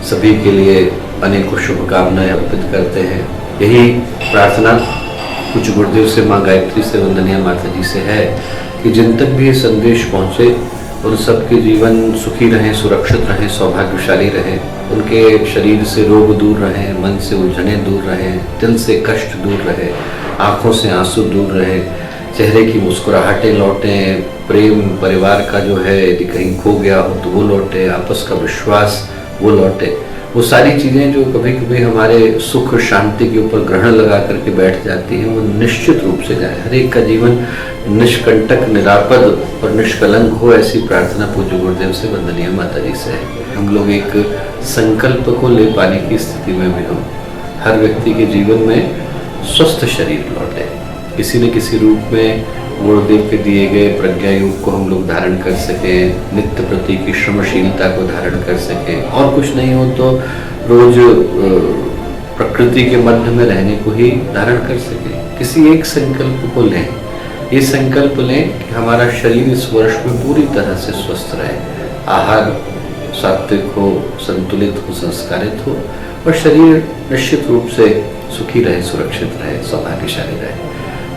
सभी के लिए अनेकों शुभकामनाएं अर्पित करते हैं। यही प्रार्थना कुछ गुरुदेव से, माँ गायत्री से, वंदनीय माता जी से है कि जिन तक भी ये संदेश पहुँचे उन सबके जीवन सुखी रहें, सुरक्षित रहें, सौभाग्यशाली रहें, उनके शरीर से रोग दूर रहें, मन से उलझनें दूर रहें, दिल से कष्ट दूर रहे, आँखों से आंसू दूर रहे, चेहरे की मुस्कुराहटें लौटें, प्रेम परिवार का जो है यदि कहीं खो गया हो तो वो लौटे, आपस का विश्वास वो लौटे। वो सारी चीज़ें जो कभी कभी हमारे सुख शांति के ऊपर ग्रहण लगा करके बैठ जाती हैं, वो निश्चित रूप से जाए। हर एक का जीवन निष्कंटक, निरापद और निष्कलंक हो, ऐसी प्रार्थना पूज्य गुरुदेव से, वंदनीय माता जी से है। हम लोग एक संकल्प को ले पाने की स्थिति में भी हो। हर व्यक्ति के जीवन में स्वस्थ शरीर लौटे, किसी न किसी रूप में गुरुदेव के दिए गए प्रज्ञा योग को हम लोग धारण कर सकें, नित्य प्रति की श्रमशीलता को धारण कर सकें, और कुछ नहीं हो तो रोज प्रकृति के मध्य में रहने को ही धारण कर सकें। किसी एक संकल्प को लें, ये संकल्प लें कि हमारा शरीर इस वर्ष में पूरी तरह से स्वस्थ रहे, आहार सात्विक हो, संतुलित हो, संस्कारित हो, और शरीर निश्चित रूप से सुखी रहे, सुरक्षित रहे, सौभाग्यशाली रहे।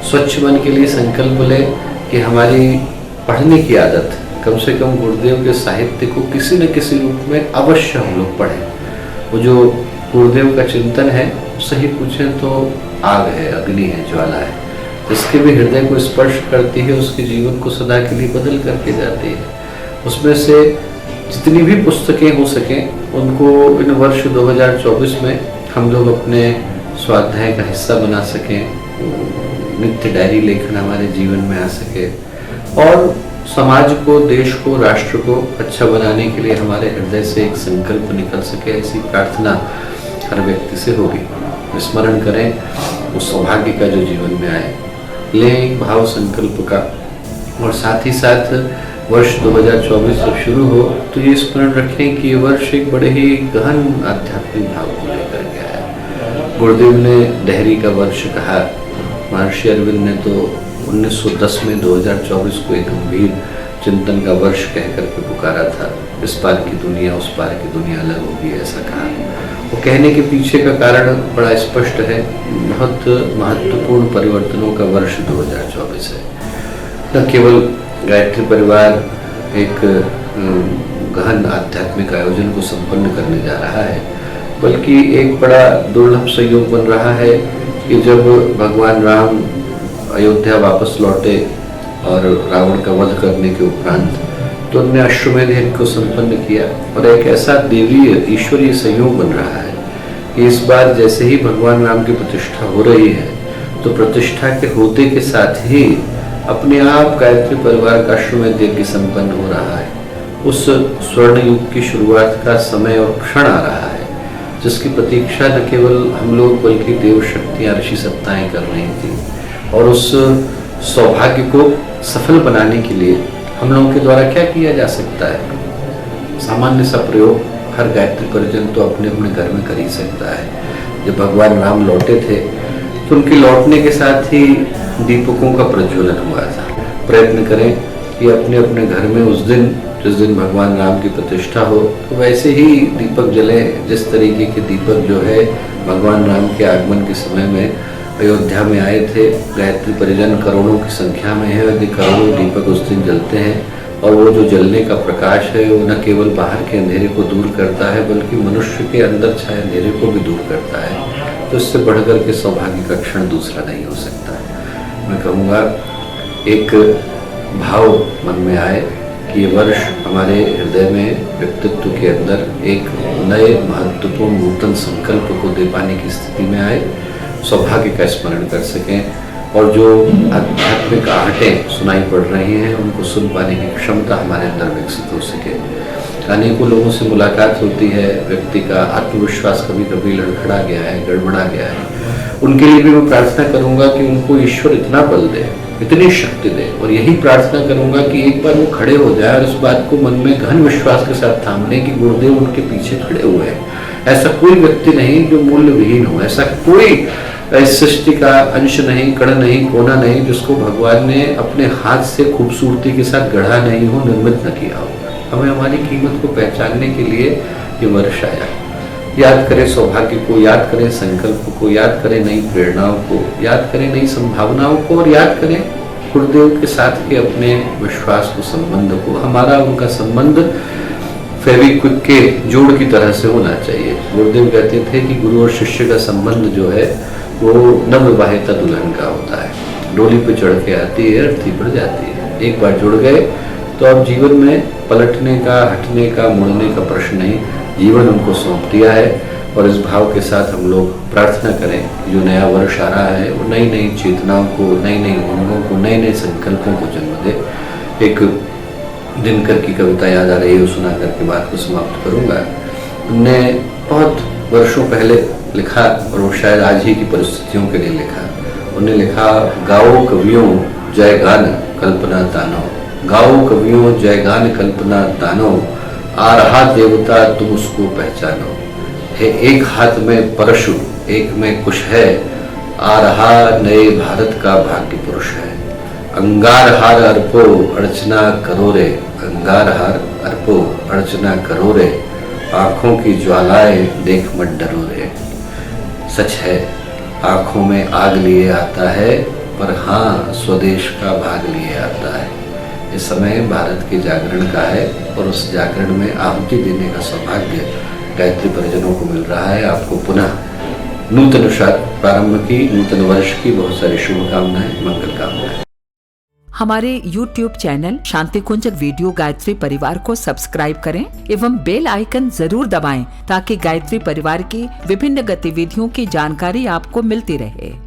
स्वच्छ मन के लिए संकल्प लें कि हमारी पढ़ने की आदत, कम से कम गुरुदेव के साहित्य को किसी न किसी रूप में अवश्य हम लोग पढ़ें। वो जो गुरुदेव का चिंतन है, सही पूछें तो आग है, अग्नि है, ज्वाला है, जिसके भी हृदय को स्पर्श करती है उसके जीवन को सदा के लिए बदल करके जाती है। उसमें से जितनी भी पुस्तकें हो सकें उनको इन वर्ष 2024 में हम लोग अपने स्वाध्याय का हिस्सा बना सकें, नित्य डायरी लेखन हमारे जीवन में आ सके, और समाज को, देश को, राष्ट्र को अच्छा बनाने के लिए हमारे हृदय से एक संकल्प निकल सके, ऐसी प्रार्थना हर व्यक्ति से होगी। स्मरण करें उस सौभाग्य का जो जीवन में आए, लें एक भाव संकल्प का, और साथ ही साथ वर्ष 2024 जब शुरू हो तो ये स्मरण रखें कि ये वर्ष एक बड़े ही गहन आध्यात्मिक भाव को लेकर के आया। गुरुदेव ने डेहरी का वर्ष कहा, महर्षि अरविंद ने तो 1910 में 2024 को एक गंभीर चिंतन का वर्ष कह करके पुकारा था। इस पार की दुनिया, उस पार की दुनिया अलग होगी, ऐसा कहा। वो कहने के पीछे का कारण बड़ा स्पष्ट है। बहुत महत्वपूर्ण परिवर्तनों का वर्ष 2024 है। न केवल गायत्री परिवार एक गहन आध्यात्मिक आयोजन को संपन्न करने जा रहा है, बल्कि एक बड़ा दुर्लभ संयोग बन रहा है कि जब भगवान राम अयोध्या वापस लौटे और रावण का वध करने के उपरांत, तो उन्होंने अश्वमेध यज्ञ को संपन्न किया, और एक ऐसा देवीय ईश्वरीय संयोग बन रहा है कि इस बार जैसे ही भगवान राम की प्रतिष्ठा हो रही है, तो प्रतिष्ठा के होते के साथ ही अपने आप गायत्री परिवार का अश्वमेध यज्ञ संपन्न हो रहा है। उस स्वर्ण युग की शुरुआत का समय और क्षण आ रहा है, जिसकी प्रतीक्षा न केवल हम लोग बल्कि देव शक्तियाँ, ऋषि सत्ताएं कर रही थी। और उस सौभाग्य को सफल बनाने के लिए हम लोगों के द्वारा क्या किया जा सकता है? सामान्य सा प्रयोग हर गायत्री परिजन तो अपने अपने घर में कर ही सकता है। जब भगवान राम लौटे थे तो उनके लौटने के साथ ही दीपकों का प्रज्वलन हुआ था। प्रयत्न करें कि अपने अपने घर में उस दिन, जिस दिन भगवान राम की प्रतिष्ठा हो, तो वैसे ही दीपक जले, जिस तरीके के दीपक जो है भगवान राम के आगमन के समय में अयोध्या में आए थे। गायत्री परिजन करोड़ों की संख्या में है, यदि करोड़ों दीपक उस दिन जलते हैं, और वो जो जलने का प्रकाश है वो न केवल बाहर के अंधेरे को दूर करता है, बल्कि मनुष्य के अंदर छाए अंधेरे को भी दूर करता है। तो इससे बढ़कर के सौभाग्य का क्षण दूसरा नहीं हो सकता है। मैं कहूँगा एक भाव मन में आए कि ये वर्ष हमारे हृदय में, व्यक्तित्व के अंदर एक नए महत्वपूर्ण नूतन संकल्प को दे पाने की स्थिति में आए, सौभाग्य का स्मरण कर सकें, और जो आध्यात्मिक आहटें सुनाई पड़ रही हैं उनको सुन पाने की क्षमता हमारे अंदर विकसित हो सके। अनेकों लोगों से मुलाकात होती है, व्यक्ति का आत्मविश्वास कभी कभी लड़खड़ा गया है, गड़बड़ा गया है, उनके लिए भी मैं प्रार्थना करूंगा कि उनको ईश्वर इतना बल दे, इतनी शक्ति दे, और यही प्रार्थना करूंगा कि एक बार वो खड़े हो जाए और इस बात को मन में गहन विश्वास के साथ थाम लें कि गुरुदेव उनके पीछे खड़े हुए हैं। ऐसा कोई व्यक्ति नहीं जो मूल्य विहीन हो, ऐसा कोई इस सृष्टि का अंश नहीं, कण नहीं, कोना नहीं जिसको भगवान ने अपने हाथ से खूबसूरती के साथ गढ़ा नहीं हो, निर्मित न किया हो। हमें हमारी कीमत को पहचानने के लिए ये वर्ष आया। याद करें सौभाग्य को, याद करें संकल्प को, याद करें नई प्रेरणाओं को, याद करें नई संभावनाओं को, और याद करें गुरुदेव के साथ के अपने विश्वास को, संबंध को। हमारा उनका संबंध फेविक्विक के जोड़ की तरह से होना चाहिए। गुरुदेव कहते थे कि गुरु और शिष्य का संबंध जो है वो नवविवाहिता दुल्हन का होता है। डोली पे चढ़ के आती है, अर्थी पड़ जाती है। एक बार जुड़ गए तो अब जीवन में पलटने का, हटने का, मुड़ने का प्रश्न नहीं, जीवन उनको सौंप दिया है। और इस भाव के साथ हम लोग प्रार्थना करें कि जो नया वर्ष आ रहा है वो नई नई चेतनाओं को, नई नई उमंगों को, नए नए संकल्पों को जन्म दे। एक दिनकर की कविता याद आ रही है, सुना करके बात को समाप्त करूंगा। उनने बहुत वर्षों पहले लिखा और वो शायद आज ही की परिस्थितियों के लिए लिखा। उन्हें लिखा, गाओ कवियों जय गान कल्पना तानो, गाओ कवियों जय गान कल्पना तानो, आ रहा देवता तुम उसको पहचानो। है एक हाथ में परशु एक में कुश है, आ रहा नए भारत का भाग्य पुरुष है। अंगार हार अर्पो अर्चना करो रे, अंगार हार अर्पो अर्चना करो रे, आंखों की ज्वालाएं देख मत डरो रे। सच है आंखों में आग लिए आता है, पर हाँ स्वदेश का भाग लिए आता है। इस समय भारत के जागरण का है और उस जागरण में आहुति देने का सौभाग्य गायत्री परिजनों को मिल रहा है। आपको पुनः नूतन प्रारंभ की, नूतन वर्ष की बहुत सारी शुभकामनाएं, मंगल कामनाएं। हमारे YouTube चैनल शांति कुंज वीडियो गायत्री परिवार को सब्सक्राइब करें एवं बेल आइकन जरूर दबाएं ताकि गायत्री परिवार की विभिन्न गतिविधियों की जानकारी आपको मिलती रहे।